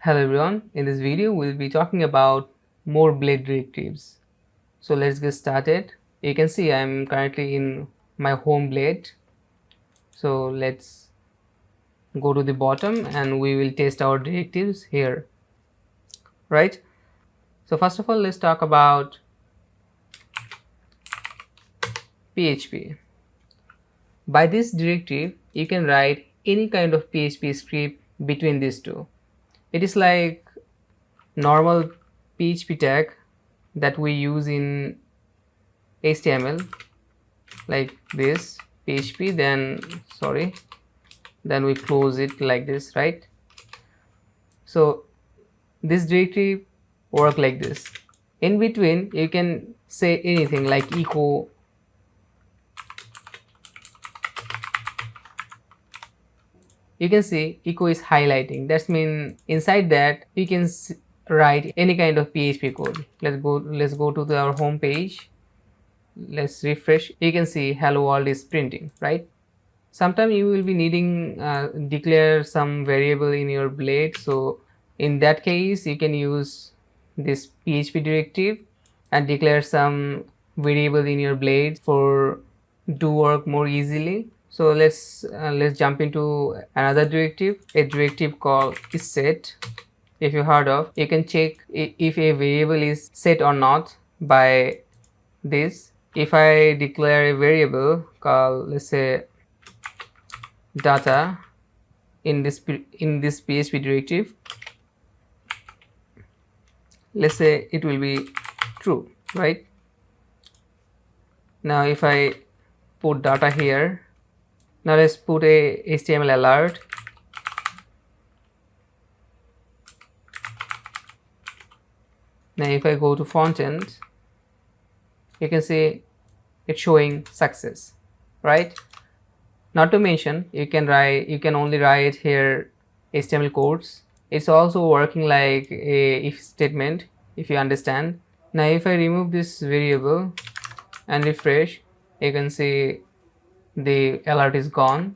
Hello everyone, in this video we'll be talking about more Blade directives. So let's get started. You can see I'm currently in my home Blade. So let's go to the bottom and we will test our directives here, right? So first of all, let's talk about PHP. By this directive, you can write any kind of PHP script between these two. It is like normal PHP tag that we use in HTML, like this PHP, then we close it like this, right? So this directive work like this. In between you can say anything like echo, you can see echo is highlighting. That's mean inside that you can write any kind of PHP code. Let's go to our home page. Let's refresh. You can see hello world is printing, right? Sometimes you will be needing declare some variable in your Blade. So in that case you can use this PHP directive and declare some variable in your Blade for do work more easily. So let's jump into another directive, a directive called is set. If you heard of, you can check if a variable is set or not by this. If I declare a variable called, let's say, data in this PHP directive, let's say it will be true, right? Now if I put data here, now let's put a HTML alert. Now if I go to font end, you can see it's showing success, right? Not to mention you can only write here HTML codes. It's also working like a if statement, if you understand. Now if I remove this variable and refresh, you can see the alert is gone,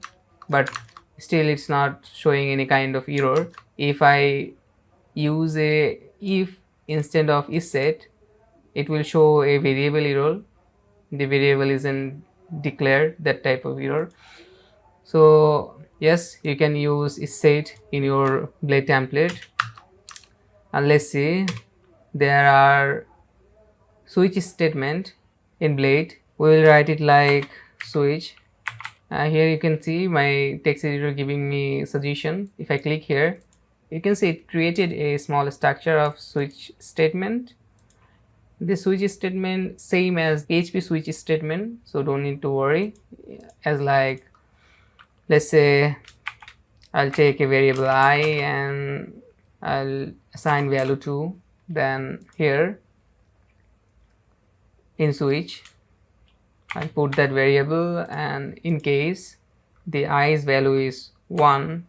but still it's not showing any kind of error. If I use a if instead of is set, it will show a variable error. The variable isn't declared, that type of error. So yes, you can use is set in your Blade template. And let's see, there are switch statement in Blade. We will write it like switch. Here you can see my text editor giving me suggestion. If I click here, you can see it created a small structure of switch statement. This switch statement same as PHP switch statement, so don't need to worry. As like, let's say I'll take a variable I and I'll assign value to, then here in switch I'll put that variable, and in case the i's value is 1,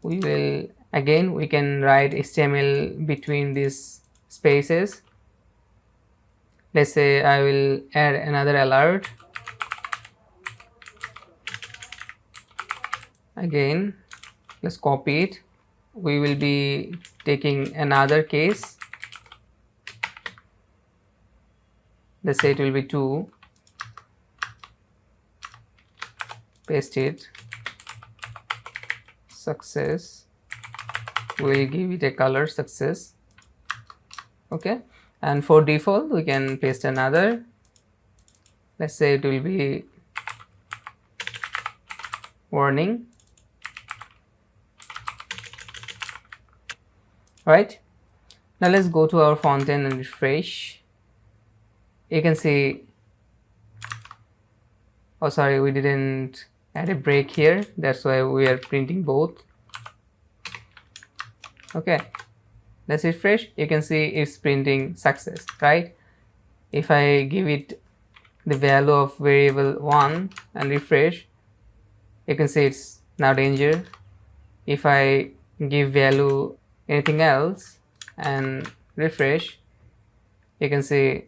we can write HTML between these spaces. Let's say I will add another alert. Again, let's copy it. We will be taking another case. Let's say it will be 2. Paste it. Success. We'll give it a color success. Okay. And for default, we can paste another. Let's say it will be warning. Right. Now let's go to our font end and refresh. You can see, oh sorry, we didn't add a break here, that's why we are printing both. Okay, let's refresh. You can see it's printing success, right? If I give it the value of variable 1 and refresh, you can see it's now danger. If I give value anything else and refresh, you can see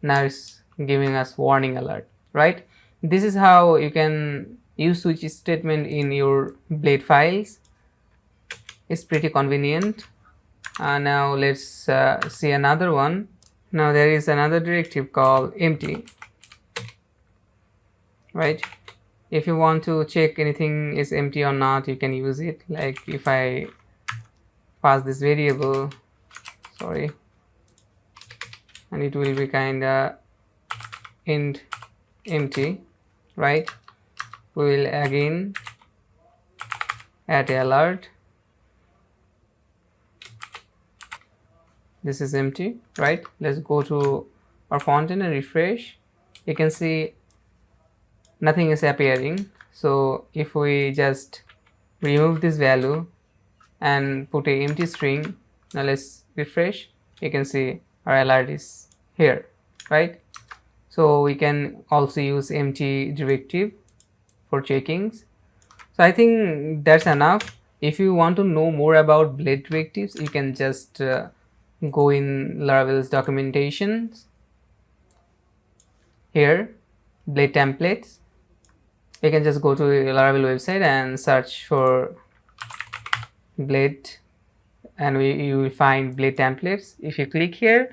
now it's giving us warning alert, right? This is how you can use switch statement in your Blade files. It's pretty convenient. Now let's see another one. Now there is another directive called empty, right? If you want to check anything is empty or not, you can use it. Like if I pass this variable, sorry, and it will be kinda int empty, right? We will again add alert. This is empty, right? Let's go to our font and refresh. You can see nothing is appearing. So if we just remove this value and put a empty string, now let's refresh, you can see our alert is here, right? So we can also use empty directive for checkings. So I think that's enough. If you want to know more about Blade Directives, you can just go in Laravel's documentation. Here, Blade templates. You can just go to Laravel website and search for Blade, and you will find Blade templates. If you click here,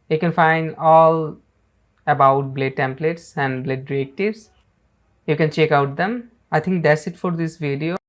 you can find all about Blade templates and Blade directives. You can check out them. I think that's it for this video.